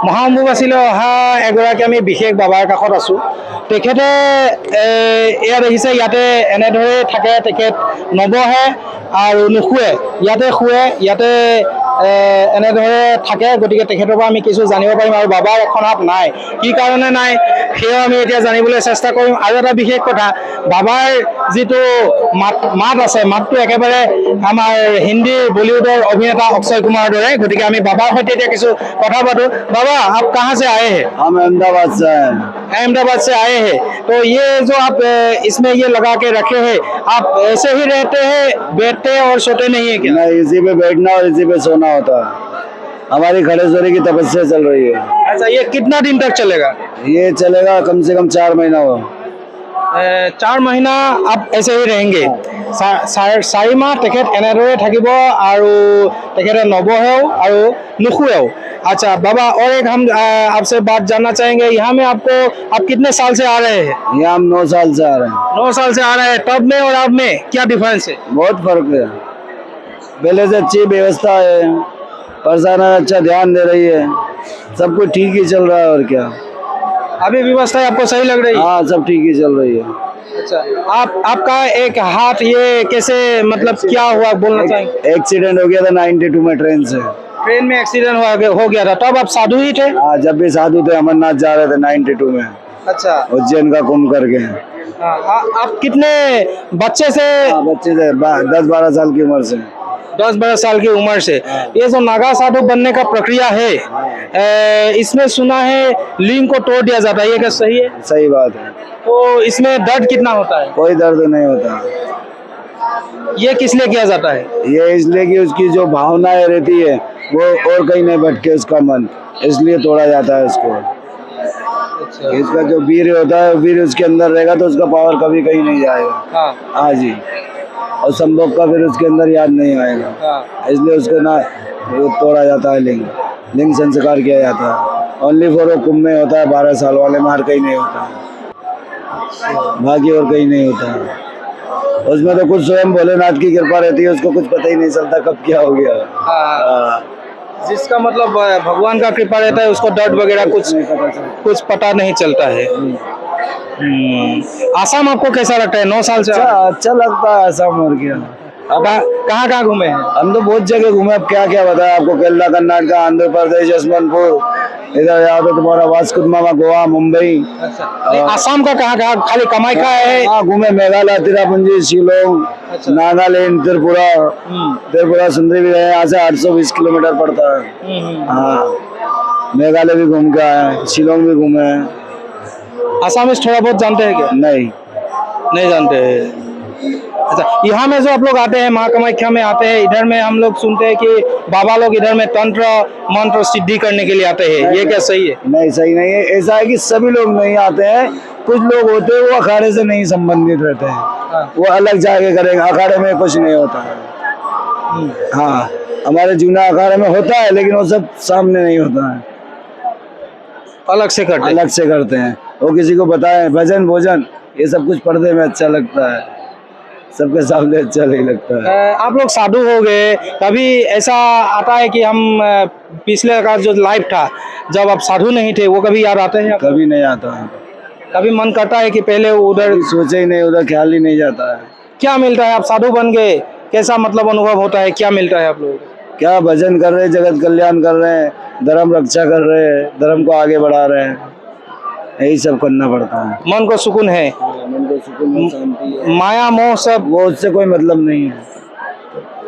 মহাম্বুবাচীলৈ অহা এগৰাকী আমি বিশেষ বাবাৰ কাষত আছোঁ। তেখেতে এয়া দেখিছে, ইয়াতে এনেদৰে থাকে, তেখেত নবহে আৰু নুশুৱে, ইয়াতে শুৱে, ইয়াতে এনেদৰে থাকে। গতিকে তেখেতৰ পৰা আমি কিছু জানিব পাৰিম আৰু বাবাৰ এখন হাত নাই, কি কাৰণে নাই সেয়াও আমি এতিয়া জানিবলৈ চেষ্টা কৰিম। আৰু এটা বিশেষ কথা, বাবাৰ যিটো মাত আছে, মাতটো একেবাৰে আমাৰ হিন্দী বলিউডৰ অভিনেতা অক্ষয় কুমাৰৰ দৰে। গতিকে আমি বাবাৰ সৈতে এতিয়া কিছু কথা পাतो। बाबा आप कहाँ से आए हैं? हम अहमदाबाद से हैं। अहमदाबाद से आए हैं, तो ये जो आप इसमें ये लगा के रखे हैं, आप ऐसे ही रहते हैं, बैठते हैं और सोते नहीं है क्या? नहीं, इसी पे बैठना और इसी पे सोना होता है। हमारी खड़ेश्वरी की तपस्या चल रही है। अच्छा, ये कितना दिन तक चलेगा? ये चलेगा कम से कम 4 महीना हो। 4 महीना आप ऐसे ही रहेंगे। 4 माह तेखेत এনেদৰে থাকিব আৰু তেখেতে নবহেও আৰু নুশুৱেও। अच्छा बाबा, और एक हम आपसे बात जानना चाहेंगे, यहाँ में आपको आप कितने साल से आ रहे हैं? यहाँ हम 9 साल से आ रहे हैं। 9 साल से आ रहे हैं, तब में और अब में क्या डिफरेंस है? बहुत फर्क है। पहले से अच्छी व्यवस्था है, प्रशासन अच्छा ध्यान दे रही है, सब कुछ ठीक ही चल रहा है। और क्या, अभी व्यवस्था आपको सही लग रही है? हाँ, सब ठीक ही चल रही है। अच्छा, आपका एक हाथ ये कैसे, मतलब क्या हुआ बोलना चाहेंगे? एक्सीडेंट हो गया था 92 में ट्रेन से। ट्रेन में एक्सीडेंट हो गया था, तब आप साधु ही थे? हाँ, जब भी साधु थे, अमरनाथ जा रहे थे 92 में, अच्छा, उज्जैन का कुंभ करके। आप कितने बच्चे से? बच्चे से 10-12 साल की उम्र से। 10-12 साल की उम्र से ये जो नागा साधु बनने का प्रक्रिया है, इसमें सुना है लिंग को तोड़ दिया जाता है, ये क्या सही है? सही बात है। तो इसमें दर्द कितना होता है? कोई दर्द नहीं होता। ये किस लिए किया जाता है? ये इसलिए कि उसकी जो भावनाएं रहती है वो और कहीं नहीं भटके, उसका मन, इसलिए तोड़ा जाता है उसको। अच्छा, इसका जो वीर होता है, वीर उसके अंदर रहेगा तो उसका पावर कभी कहीं नहीं जाएगा। हाँ हाँ जी, और संभोग का फिर उसके अंदर याद नहीं आएगा, हाँ। इसलिए उसको ना तोड़ा जाता है, लिंग संस्कार किया जाता है। ओनली फॉर कुंभ में होता है, 12 साल वाले में, हर कहीं नहीं होता है, बाकी और कहीं नहीं होता है। उसमें तो कुछ स्वयं भोलेनाथ की कृपा रहती है, उसको कुछ पता ही नहीं चलता कब क्या हो गया। जिसका मतलब भगवान का कृपा रहता है, उसको दर्द वगैरह कुछ पता नहीं चलता है। आसाम आपको कैसा लगता है? 9 साल से अच्छा लगता है आसाम। और क्या, कहाँ कहाँ घूमे हैं? हम तो बहुत जगह घूमे, अब क्या क्या बताया आपको। केरला, कर्नाटक, आंध्र प्रदेश, यशवंतपुर, इधर यहाँ पे तुम्हारा वास्कोडगामा, गोवा, मुंबई। अच्छा, आसाम का कहाँ कहाँ? खाली कामाख्या है? हाँ, घूमे। मेघालय, तिरापुंजी, शिलोंग, नागालैंड, त्रिपुरा सुंदरी भी गए। यहाँ से 820 किलोमीटर पड़ता है। हाँ, मेघालय भी घूम के आए, शिलोंग भी घूमे। आसामीज थोड़ा बहुत जानते हैं क्या? नहीं जानते हैं। अच्छा, यहाँ में जो आप लोग आते हैं, महाकामाख्या में आते हैं, इधर में हम लोग सुनते हैं कि बाबा लोग इधर में तंत्र मंत्र सिद्धि करने के लिए आते हैं, ये क्या सही है? नहीं, सही नहीं है। ऐसा है कि सभी लोग नहीं आते हैं, कुछ लोग होते हैं वो अखाड़े से नहीं संबंधित रहते हैं, वो अलग जाके करेंगे। अखाड़े में कुछ नहीं होता है। हाँ, हमारे जूना अखाड़े में होता है, लेकिन वो सब सामने नहीं होता है, अलग से करते हैं। वो किसी को बताए, भजन भोजन ये सब कुछ पर्दे में अच्छा लगता है, सबके सामने अच्छा नहीं लगता है। आप लोग साधु हो गए, कभी ऐसा आता है कि हम पिछले का जो लाइफ था जब आप साधु नहीं थे, वो कभी याद आते हैं? कभी नहीं आता है। कभी मन करता है कि पहले उधर सोचे ही नहीं, उधर ख्याल ही नहीं जाता है। क्या मिलता है? आप साधु बन गए, कैसा मतलब अनुभव होता है, क्या मिलता है आप लोगों को? क्या भजन कर रहे हैं, जगत कल्याण कर रहे हैं, धर्म रक्षा कर रहे हैं, धर्म को आगे बढ़ा रहे हैं, यही सब करना पड़ता है। मन को सुकून है, मन को सुकून, शांति है। माया मोह सब वो उससे कोई मतलब नहीं है।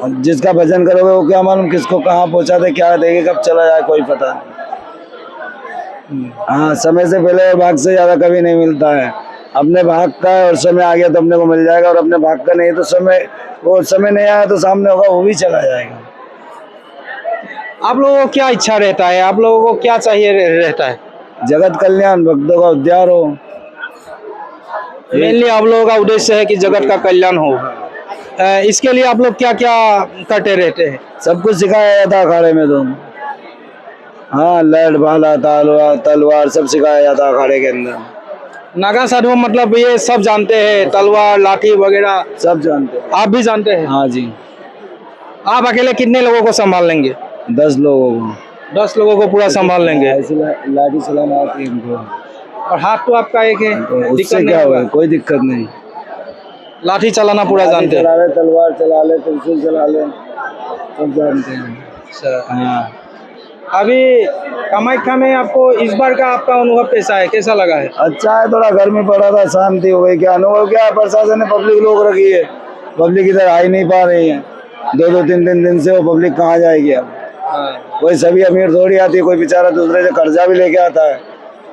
और जिसका भजन करोगे वो क्या मालूम किसको कहाँ पहुँचा दे, क्या देगे, कब चला जाए, कोई पता नहीं। हाँ, समय से पहले और भाग से ज्यादा कभी नहीं मिलता है। अपने भाग का है और समय आ गया तो अपने को मिल जाएगा, और अपने भाग का नहीं तो समय नहीं आया तो सामने होगा, वो भी चला जाएगा। आप लोगों को क्या इच्छा रहता है? आप लोगों को क्या चाहिए रहता है? जगत कल्याण, भक्तों का उद्धार हो। मेनली आप लोगों का उद्देश्य है कि जगत का कल्याण हो। इसके लिए आप लोग क्या क्या करते रहते हैं? सब कुछ सिखाया जाता है अखाड़े में तो। हाँ, लड़ भाला, तलवार सब सिखाया जाता है अखाड़े के अंदर। नागा साधु मतलब ये सब जानते हैं, तलवार लाठी वगैरह सब जानते हैं। आप भी जानते हैं? हाँ जी। आप अकेले कितने लोगों को संभाल लेंगे? 10 लोगों को। 10 लोगों को पूरा संभाल लेंगे। ऐसे लाठी चलाना आती है इनको। और हाथ तो आपका एक है, तो दिक्कत उससे नहीं क्या होगा? होगा? कोई दिक्कत नहीं। लाठी चलाना पूरा लाठी जानते हैं? चला ले, तलवार चला ले, त्रिशूल चला ले, सब जानते हैं। अच्छा। हाँ, अभी कामाख्या में आपको इस बार का आपका अनुभव कैसा है, कैसा लगा है? अच्छा है। थोड़ा गर्मी पड़ा था, शांति हो गई। क्या अनुभव क्या है, प्रशासन ने पब्लिक रोक रखी है, पब्लिक इधर आ ही नहीं पा रही है। 2-2 3-3 दिन से वो पब्लिक कहाँ जाएगी अब? कोई सभी अमीर थोड़ी आती है, कोई बेचारा दूसरे से कर्जा भी लेके आता है।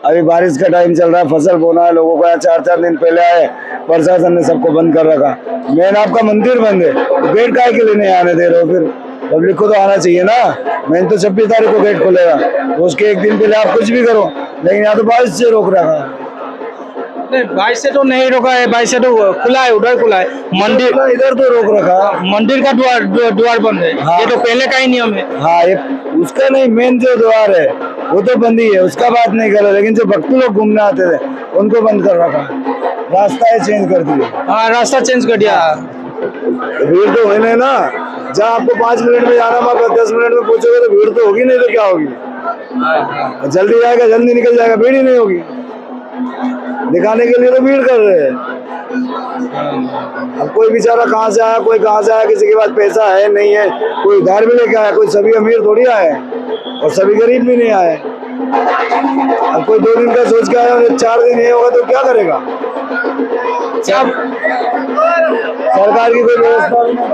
अभी बारिश का टाइम चल रहा है, फसल बोना है लोगों का। 4-4 दिन पहले आए, प्रशासन ने सबको बंद कर रखा। मेन आपका मंदिर बंद है, तो गेट काहे के लिए नहीं आने दे रहे हो? फिर पब्लिक को तो आना चाहिए ना। मेन तो 26 तारीख को गेट खुलेगा, तो उसके एक दिन पहले आप कुछ भी करो, लेकिन यहाँ तो बारिश से रोक रखा है। नहीं, 22 से तो नहीं रोका है, 22 से तो खुला है, उधर खुला है। मंदिर इधर तो रोक रखा है। मंदिर का द्वार बंद है। हाँ। ये तो पहले का ही नियम है। हाँ, ये उसका नहीं, मेन जो द्वार है वो तो बंद ही है, उसका बात नहीं करो। लेकिन जो भक्त लोग घूमने आते थे उनको बंद कर रखा है, रास्ता है चेंज कर दिए। हाँ, रास्ता चेंज कर दिया। भीड़ तो होने ना, जहाँ आपको 5 मिनट में जाना, वहाँ 10 मिनट में पहुंचोगे तो भीड़ तो होगी, नहीं तो क्या होगी? जल्दी जाएगा, जल्दी निकल जाएगा, भीड़ ही नहीं होगी। दिखाने के लिए तो भीड़ कर रहे हैं। अब कोई बेचारा कहाँ से आया, कोई कहाँ से आया, किसी के पास पैसा है नहीं है, कोई उधार भी लेके आया। कोई सभी अमीर थोड़ी आए और सभी गरीब भी नहीं आए। अब कोई 2 दिन का सोच के आया और 4 दिन नहीं होगा तो क्या करेगा? सरकार की कोई व्यवस्था भी नहीं,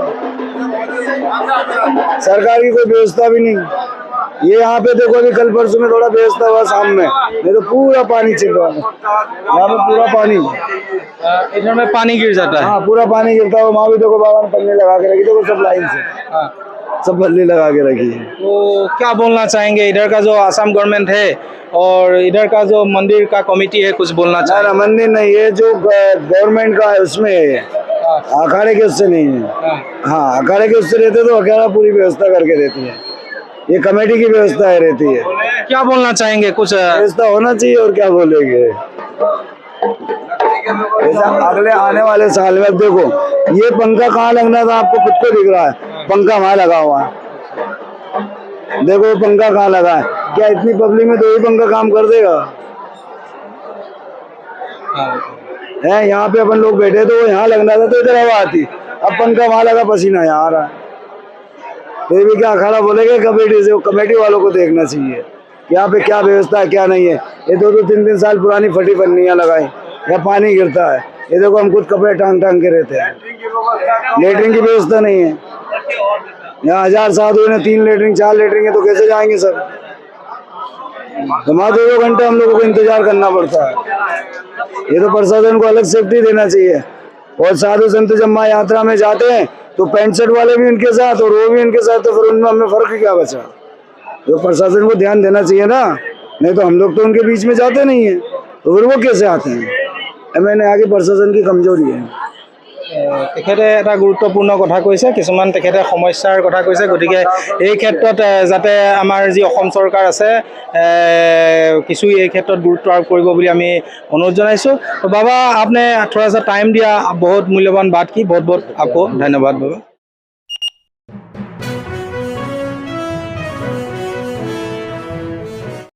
सरकार की कोई व्यवस्था भी नहीं। ये यहाँ पे देखो, अभी कल परसों में थोड़ा व्यवस्था हुआ शाम में, नहीं तो पूरा पानी चल रहा है यहाँ पे, पूरा पानी। इधर में पानी गिर जाता है। हाँ, पूरा पानी गिरता है। वहाँ भी देखो बाबा ने पन्नी लगा के रखी, देखो सब लाइन से। हाँ। सब बल्ली लगा के रखी है। तो क्या बोलना चाहेंगे इधर का जो आसाम गवर्नमेंट है और इधर का जो मंदिर का कमेटी है, कुछ बोलना ना चाहेंगे? मंदिर नहीं, ये जो गवर्नमेंट का है उसमें है ये, अखाड़े के उससे नहीं है। हाँ। हाँ, अखाड़े के उससे रहते तो अखाड़ा पूरी व्यवस्था करके देती है, ये कमेटी की व्यवस्था है रहती है। क्या बोलना चाहेंगे कुछ? व्यवस्था होना चाहिए, और क्या बोलेंगे। ऐसा अगले आने वाले साल में देखो, ये पंखा कहाँ लगना था आपको खुद को दिख रहा है, पंखा वहाँ लगा हुआ है। देखो पंखा कहाँ लगा है, क्या इतनी पब्लिक में 2 ही पंखा काम कर देगा? है यहाँ पे अपन लोग बैठे तो यहाँ लगना था तो इधर हवा आती, अब पंखा वहाँ लगा, पसीना यहाँ आ रहा है। तो ये भी क्या अखाड़ा बोलेगा? कमेटी से, कमेटी वालों को देखना चाहिए यहाँ पे क्या व्यवस्था है क्या नहीं है। ये 2-2 3-3 साल पुरानी फटी पन्नियाँ लगाई, या पानी गिरता है। ये देखो हम खुद कपड़े टांग के रहते हैं, लेटरिन की व्यवस्था नहीं है। यहाँ 1000 साधु ने 3 लेटरिन 4 लेटरिन है, तो कैसे जाएंगे सब? वहाँ 2-2 घंटे हम लोगों को इंतजार करना पड़ता है। ये तो प्रशासन को अलग सेफ्टी देना चाहिए। और साधु संत जब माँ यात्रा में जाते हैं तो पैंट शर्ट वाले भी उनके साथ और वो भी उनके साथ, तो फिर उनमें हमें फर्क क्या बचा? तो प्रशासन को ध्यान देना चाहिए ना, नहीं तो हम लोग तो उनके बीच में जाते नहीं है, तो फिर वो कैसे आते हैं? मैंने आगे प्रशासन की कमजोरी है। তেখেতে এটা গুৰুত্বপূৰ্ণ কথা কৈছে, কিছুমান তেখেতে সমস্যাৰ কথা কৈছে। গতিকে এই ক্ষেত্ৰত যাতে আমাৰ যি অসম চৰকাৰ আছে কিছু এই ক্ষেত্ৰত গুৰুত্ব আৰোপ কৰিব বুলি আমি অনুৰোধ জনাইছোঁ। বাবা, आपने थोड़ा सा टाइम दिया, बहुत मूल्यवान बात की, बहुत बहुत आपको धन्यवाद बाबा।